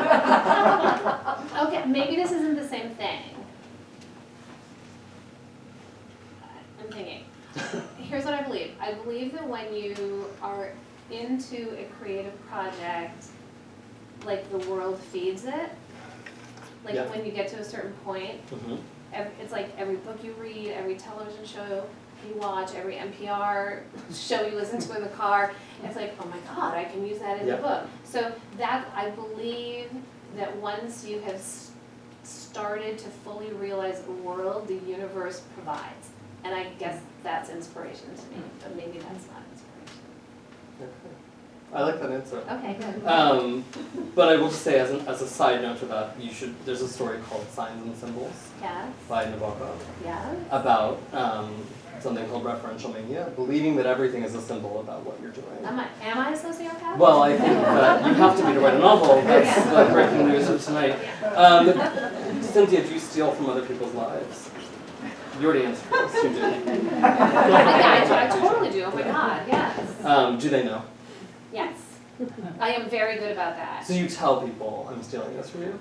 Okay, maybe this isn't the same thing. I'm thinking. Here's what I believe. I believe that when you are into a creative project, like the world feeds it. Like Yeah. when you get to a certain point, Mhm. it's like every book you read, every television show you watch, every NPR show you listen to in the car, it's like, oh my God, I can use that in Yeah. the book. So that, I believe that once you have started to fully realize a world, the universe provides. And I guess that's inspiration to me, but maybe that's not inspiration. Okay. I like that answer. Okay, good. But I will just say, as a side note to that, there's a story called Signs and Symbols Yes, by Nabokov yes. about something called referential mania, believing that everything is a symbol about what you're doing. Am I a sociopath? Well, I think that you have to be to write a novel. That's the breaking news of tonight. Cynthia, do you steal from other people's lives? You already answered this. You do. Yeah, I totally do. Oh my God, yes. Do they know? Yes. I am very good about that. So you tell people, I'm stealing this from you?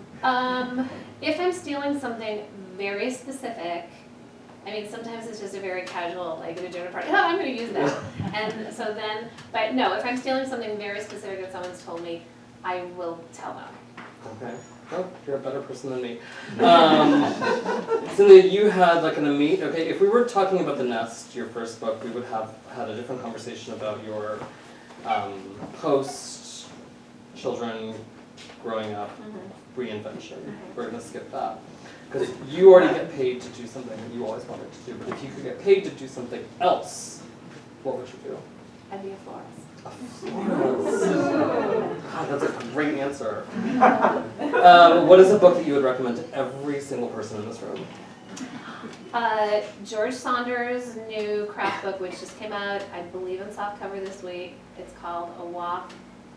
If I'm stealing something very specific, I mean, sometimes it's just a very casual, like at a dinner party, oh, I'm gonna use that. And so then, but no, if I'm stealing something very specific that someone's told me, I will tell them. Okay. Oh, you're a better person than me. Cynthia, you had like an okay, if we were talking about The Nest, your first book, we would have had a different conversation about your post-children growing up reinvention. We're gonna skip that. Because you already get paid to do something that you always wanted to do, but if you could get paid to do something else, what would you do? I'd be a florist. A florist. God, that's a great answer. What is a book that you would recommend to every single person in this room? George Saunders' new craft book, which just came out, I believe, in softcover this week. It's called A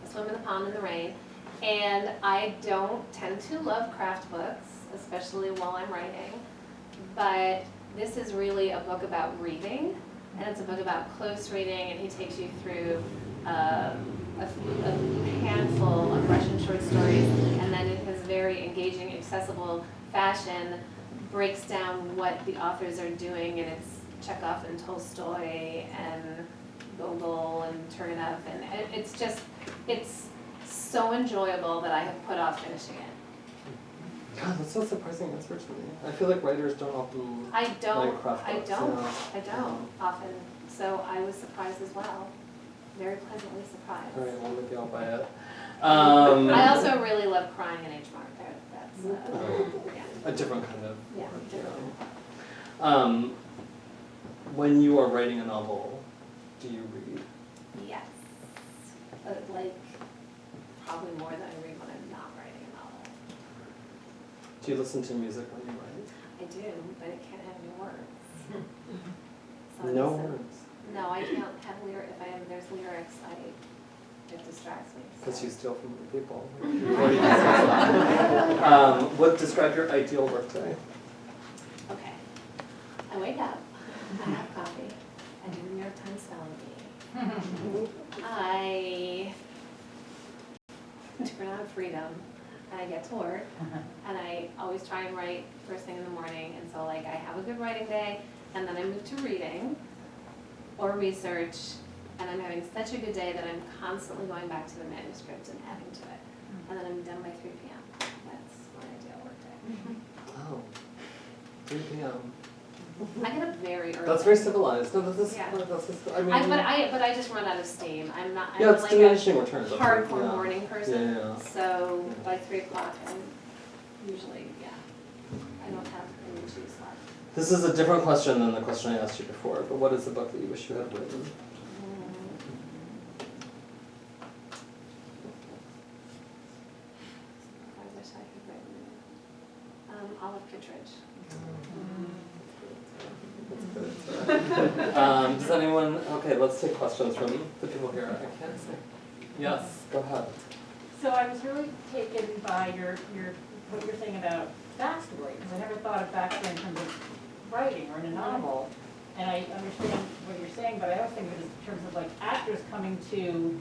Swim in the Pond in the Rain. And I don't tend to love craft books, especially while I'm writing. But this is really a book about reading, and it's a book about close reading, and he takes you through a handful of Russian short stories, and then in his very engaging, accessible fashion, breaks down what the authors are doing, and it's Chekhov and Tolstoy and Gogol and Turgenev, and it's so enjoyable that I have put off finishing it. God, that's a surprising answer to me. I feel like writers don't often like craft books. I don't often, so I was surprised as well. Very pleasantly surprised. All right, well, maybe I'll buy it. I also really love crying in H. Mark. That's a different kind of different. When you are writing a novel, do you read? Yes. Like, probably more than I read when I'm not writing a novel. Do you listen to music when you write? I do, but it can't have any words. No words? No, I can't have lyrics. If there's lyrics, it distracts me. Because you steal from other people. What describe your ideal workday? Okay. I wake up, I have coffee, I do the New York Times spelling bee. I turn on Freedom, and I get to work, and I always try and write first thing in the morning, and so like I have a good writing day, and then I move to reading or research, and I'm having such a good day that I'm constantly going back to the manuscript and adding to it. And then I'm done by 3 p.m. That's my ideal workday. Oh, 3 p.m. I get up very early. That's very civilized. No, that's Yeah. I mean, but I just run out of steam. I'm not. yeah, I'm it's like diminishing a returns. hardcore morning person. Yeah. So by 3 o'clock, I'm usually I don't have any juice left. This is a different question than the question I asked you before, but what is the book that you wish you had written? I wish I could write Olive Kittredge. Does anyone, okay, let's take questions from the people here. I can't say. Yes, go ahead. So I was really taken by what you're saying about backstory, because I never thought of backstory in terms of writing or in a novel. And I understand what you're saying, but I also think of it in terms of like actors coming to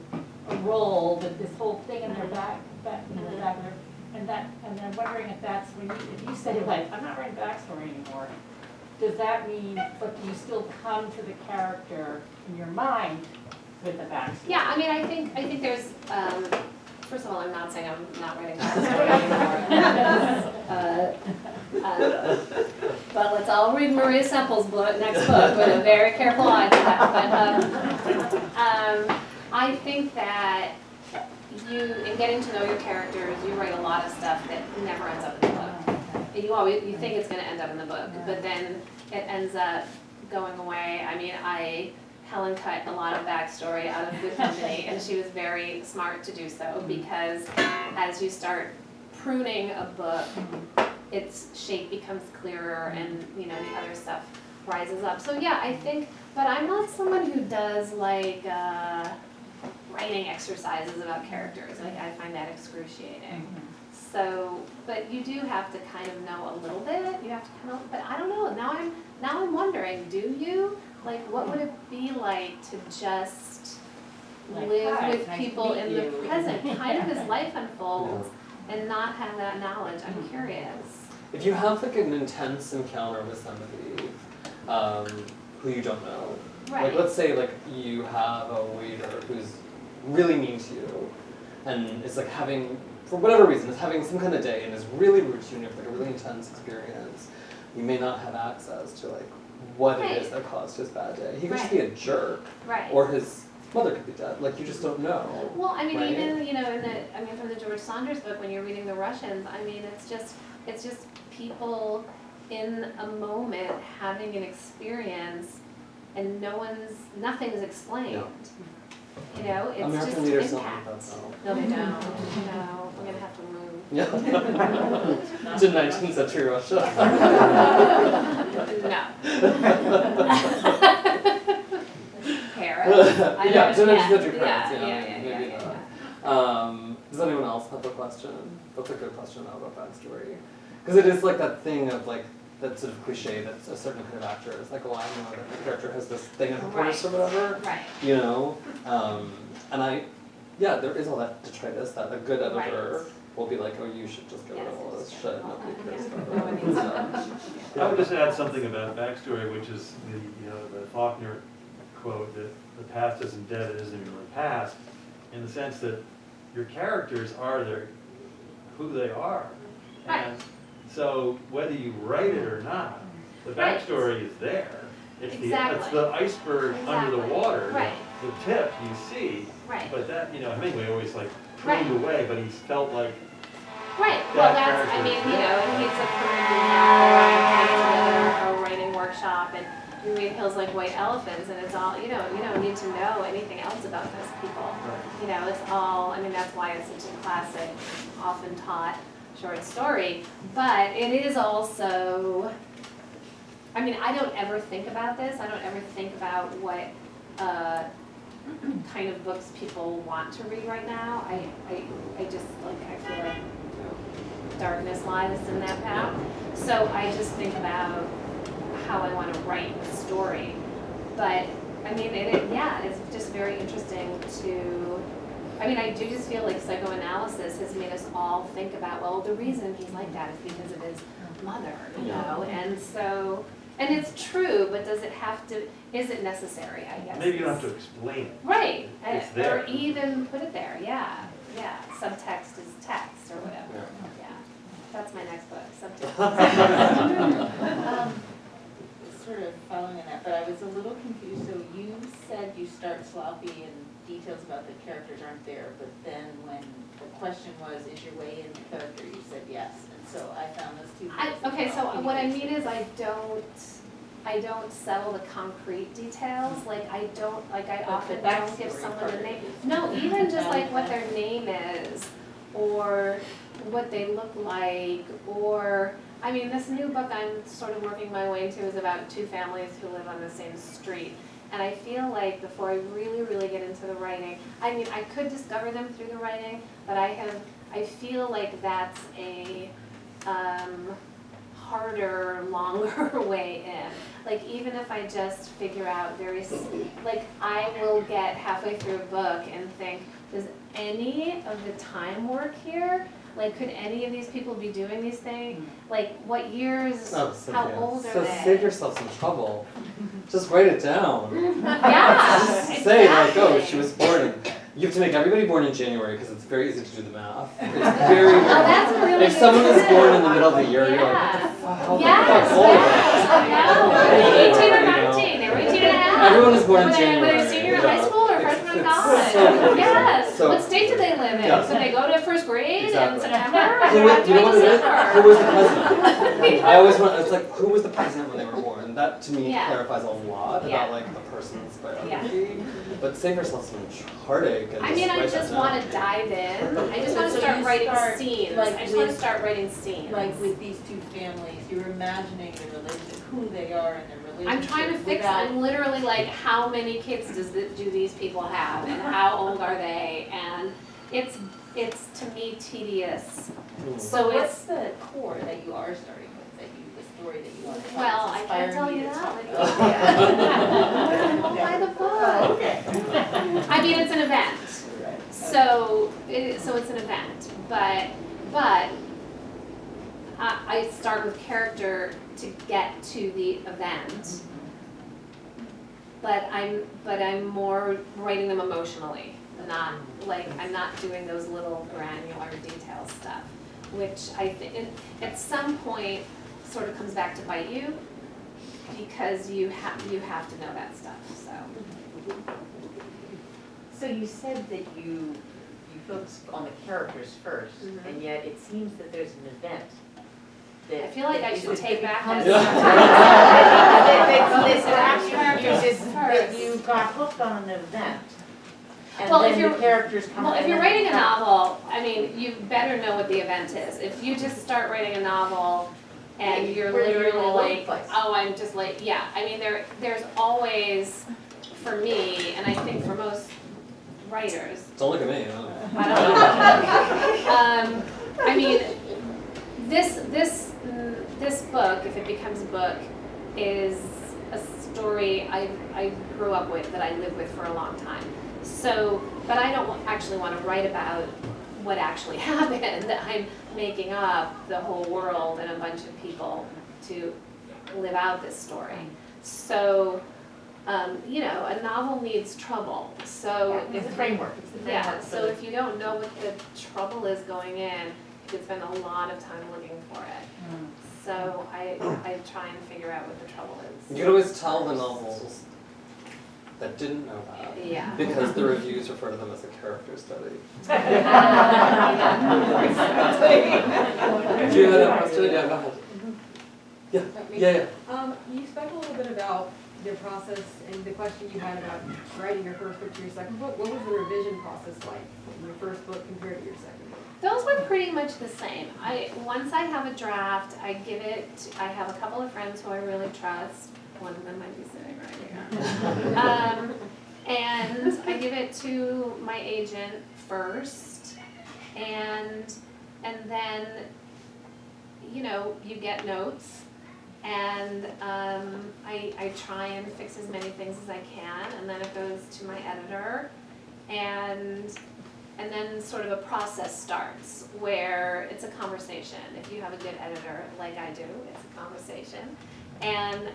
a role with this whole thing in their back in the back of their, and I'm wondering if that's if you say like, I'm not writing backstory anymore, does that mean, but do you still come to the character in your mind with a backstory? Yeah, I mean, I think there's, first of all, I'm not saying I'm not writing backstory anymore. But let's all read Maria Semple's next book with a very careful eye to that. But I think that in getting to know your characters, you write a lot of stuff that never ends up in the book. You think it's going to end up in the book, but then it ends up going away. I mean, Helen cut a lot of backstory out of Good Company, and she was very smart to do so, because as you start pruning a book, its shape becomes clearer, and the other stuff rises up. So yeah, I think, but I'm not someone who does like writing exercises about characters. Like I find that excruciating. So, but you do have to kind of know a little bit. You have to kind of, but I don't know. Now I'm wondering, do you? Like, what would it be like to just Like, live hi, with nice to people meet in the you. present, kind of as life unfolds, and not have that knowledge. I'm curious. If you have like an intense encounter with somebody who you don't know, Right. like let's say like you have a waiter who's really mean to you, and is like having, for whatever reason, is having some kind of day and is really rude to you, and you have like a really intense experience. You may not have access to like what it is that caused his bad day. He could just be a jerk, Right. or his mother could be dead. Like you just don't know. Well, I mean, right? even, you know, from the George Saunders book, when you're reading The Russians, I mean, it's just people in a moment having an experience, and nothing's explained. No. You know, it's American just leaders don't impact. like that though. No, they don't. No, we're gonna have to move. Yeah. To 19th century Russia. Paris. Yeah, to 19th century Paris. Yeah, Yeah, maybe yeah. that. Does anyone else have a question? That's a good question though about backstory, because it is like that thing of like that sort of cliche that a certain kind of actor is like, oh, I know that the character has this thing in her purse or whatever. Right. You know, and there is all that detritus that a good editor will be like, oh, you should just get rid of all this shit. Nobody cares about it. I would just add something about backstory, which is the Faulkner quote that the past isn't dead, it isn't even the past, in the sense that your characters are who they are. Right. And so whether you write it or not, the backstory is there. It's the iceberg under the water. Right. The tip you see. Right. But that, Hemingway always like pruned away, but he felt like Right. Well, that's, I mean, and he's a career a writing workshop, and you read Hills Like White Elephants, and it's all, you don't need to know anything else about those people. Right. It's all, I mean, that's why it's such a classic, often taught short story. But it is also, I mean, I don't ever think about this. I don't ever think about what kind of books people want to read right now. I just, I feel like darkness lies in that path. So I just think about how I want to write a story. But I mean, it's just very interesting to, I mean, I do just feel like psychoanalysis has made us all think about, well, the reason he's like that is because of his mother, and so, and it's true, but does it necessary, I guess? maybe you don't have to explain it. Right, It's there. or even put it there, yeah, subtext is text or whatever, yeah. That's my next book, subtext. Sort of following on that, but I was a little confused. So you said you start sloppy and details about the characters aren't there, but then when the question was, is your way in the character, you said yes. And so I found those two things. Okay, so what I mean is I don't settle the concrete details, I often don't give someone a name. No, even just like what their name is, or what they look like, or, I mean, this new book I'm sort of working my way into is about two families who live on the same street. And I feel like before I really, really get into the writing, I mean, I could discover them through the writing, but I feel like that's a harder, longer way in. Even if I just figure out I will get halfway through a book and think, does any of the time work here? Could any of these people be doing these things? What years, how old are they? Save yourself some trouble. Just write it down. Yeah, Just say, she was born. You have to make everybody born in January because it's very easy to do the math. It's very hard. That's a really If good someone is tip. born in the middle of the year, you're like, what the fuck? How the Yes, fuck old are yes, they? 18 or 19, they were 18 and a half. Everyone is born in Were they January. senior in high school or It's- freshman in it's college? so confusing. Yes, So- what state do they live in? Yeah. So they go to first grade Exactly. in September? You know what it is? Who was the president? I always want, it's like, who was the president when they were born? That to me Yeah. clarifies a lot Yeah. about a person's biography. But save yourself some heartache and I mean, I write that just down. want to dive in. I just want to So start you writing start, scenes. like, I just want to with- start writing scenes. Like with these two families, you're imagining the relationship, who they are and their relationship. I'm trying to fix, without- I'm literally how many kids do these people have, and how old are they? And it's to me tedious. Hmm. So What's the core that you are starting with, that you story that you want to tell. Well, It's I can't inspiring tell me you to that. talk Like, about it. don't buy the book. Okay. I mean, it's an event. So it's an event, but I start with character to get to the event. But I'm more writing them emotionally, not like I'm not doing those little granular detail stuff, which I think at some point sort of comes back to bite you because you have to know that stuff. So. So you said that you focus on the characters first, Mhm. and yet it seems that there's an event. That I feel like I should take back that. That you got hooked on an event. And Well, if then you're- the characters come. Well, if and you're then writing a come. novel, I mean, you better know what the event is. If you just start writing a novel and Yeah, you're where you're literally all over the like, place. oh, I'm just like, yeah, I mean, there's always, for me, and I think for most writers, Don't look at me. I don't know. I mean, this book, if it becomes a book, is a story I grew up with, that I lived with for a long time. So, but I don't actually want to write about what actually happened. I'm making up the whole world and a bunch of people to live out this story. So, you know, a novel needs trouble. So It's the framework, it's the framework. yeah, so if you don't know what the trouble is going in, you could spend a lot of time looking for it. So I try and figure out what the trouble is. You can always tell the novels that didn't know that. Yeah. Because the reviews refer to them as a character study. Do you have a question? Yeah, go ahead. Yeah. You spoke a little bit about your process and the question you had about writing your first book to your second book. What was the revision process like in your first book compared to your second book? Those were pretty much the same. Once I have a draft, I give it, I have a couple of friends who I really trust. One of them might be sitting right here. And I give it to my agent first, and then, you know, you get notes, and I try and fix as many things as I can, and then it goes to my editor, and then sort of a process starts where it's a conversation. If you have a good editor, like I do, it's a conversation. And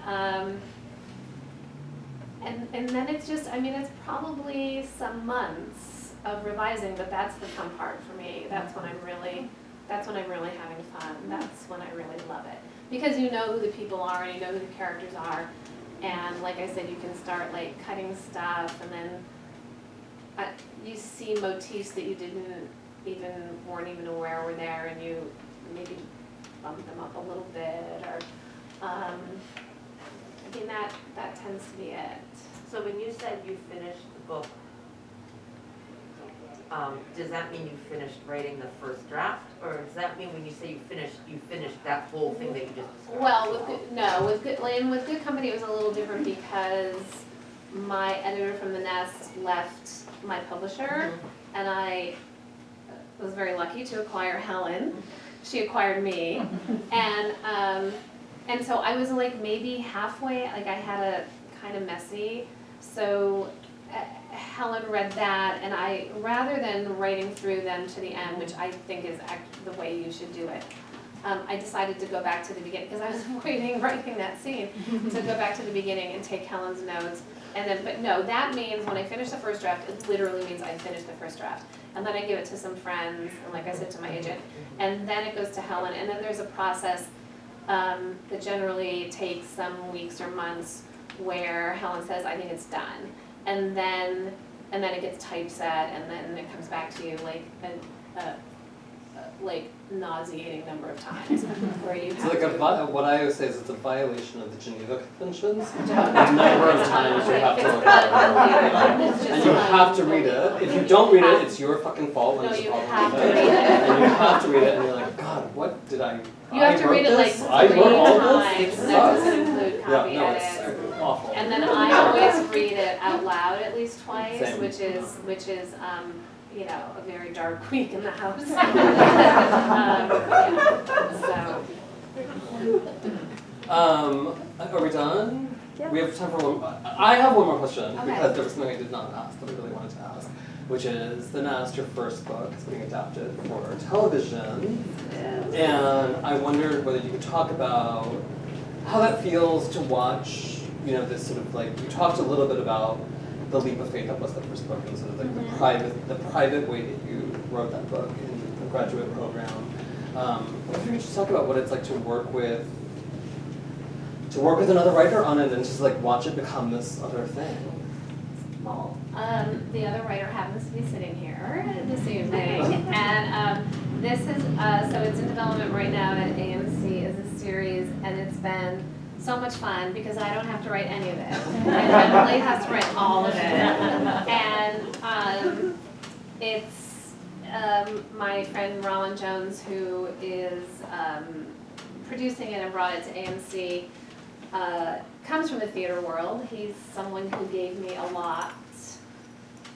then it's just, I mean, it's probably some months of revising, but that's the fun part for me. That's when I'm really having fun. That's when I really love it. Because you know who the people are and you know who the characters are. And like I said, you can start like cutting stuff, and then you see motifs that you weren't even aware were there, and you maybe bump them up a little bit, or I mean that tends to be it. So when you said you finished the book, does that mean you finished writing the first draft? Or does that mean when you say you finished that whole thing that you just described? Well, with Good Company it was a little different because my editor from The Nest left my publisher, and I was very lucky to acquire Helen. She acquired me, and so I was like maybe halfway, like I had a kind of messy, so Helen read that, and I, rather than writing through them to the end, which I think is the way you should do it, I decided to go back to the beginning, because I was writing that scene, to go back to the beginning and take Helen's notes. And then, but no, that means when I finish the first draft, it literally means I finished the first draft. And then I give it to some friends, and like I said, to my agent. And then it goes to Helen, and then there's a process that generally takes some weeks or months where Helen says, I think it's done. And then it gets typeset, and then it comes back to you like like nauseating number of times where you It's have like to. what I always say is it's a violation of the Geneva Conventions. The number of times you have to look at it. And you have to read it. If you don't read it, it's your fucking fault when No, it's a you problem have with to it. read it. And you have to read it, and you're like, God, what did I? You have to read it like 3 I wrote all times, this. and It that sucks. doesn't include copy Yeah, no, edits. it's awful. And then I always read it out loud at least twice, Same. which is you know, a very dark week in the house. Yeah, so. Are we done? Yeah. We have time for one. I have one more question Okay. because there was something I did not ask that I really wanted to ask, which is the Nest, your first book, is being adapted for television, and I wondered whether you could talk about how that feels to watch. You know, this sort of like you talked a little bit about the leap of faith that was the first book, and sort of like the private way that you wrote that book in the graduate program. If you could just talk about what it's like to work with another writer on it and just like watch it become this other thing. Well, the other writer happens to be sitting here this evening, and this is so it's in development right now at AMC as a series, and it's been so much fun because I don't have to write any of it, and Emily has to write all of it, and it's my friend Rowan Jones who is producing it and brought it to AMC. Comes from the theater world. He's someone who gave me a lot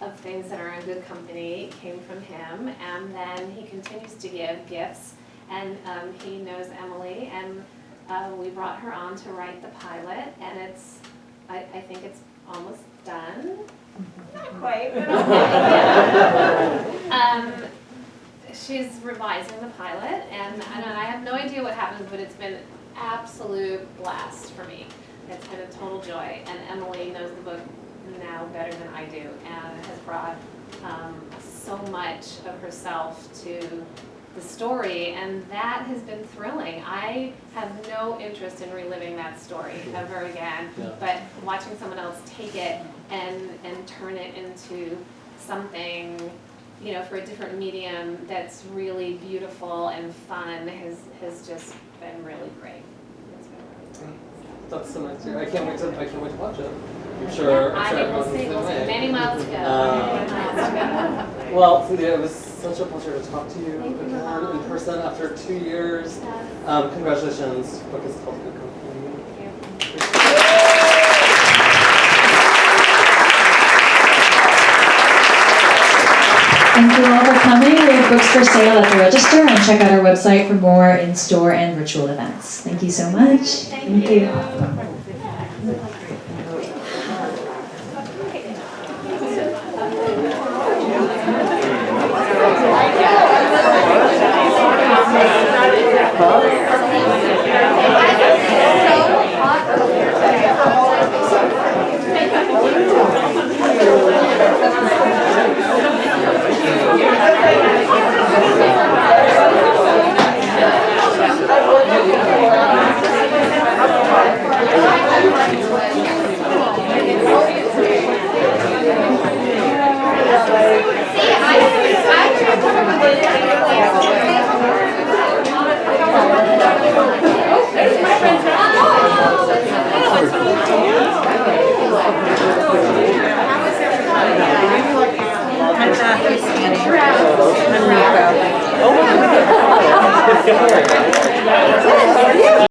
of things that are in good company, came from him, and then he continues to give gifts, and he knows Emily, and we brought her on to write the pilot, and it's, I think it's almost done. Not quite, but okay. She's revising the pilot, and I have no idea what happens, but it's been absolute blast for me. It's been a total joy, and Emily knows the book now better than I do, and has brought so much of herself to the story, and that has been thrilling. I have no interest in reliving that story ever again, but watching someone else take it and turn it into something, you know, for a different medium that's really beautiful and fun has just been really great. It's been really great. That's so nice. I can't wait to watch it. I'm sure. I think we'll see many miles to go. Well, Cynthia, it was such a pleasure to talk to you again in person after 2 years. Congratulations. The book is called Good Company. Thank you all for coming. We have books for sale at the register, and check out our website for more in-store and virtual events. Thank you so much. Thank you. I'm Margot.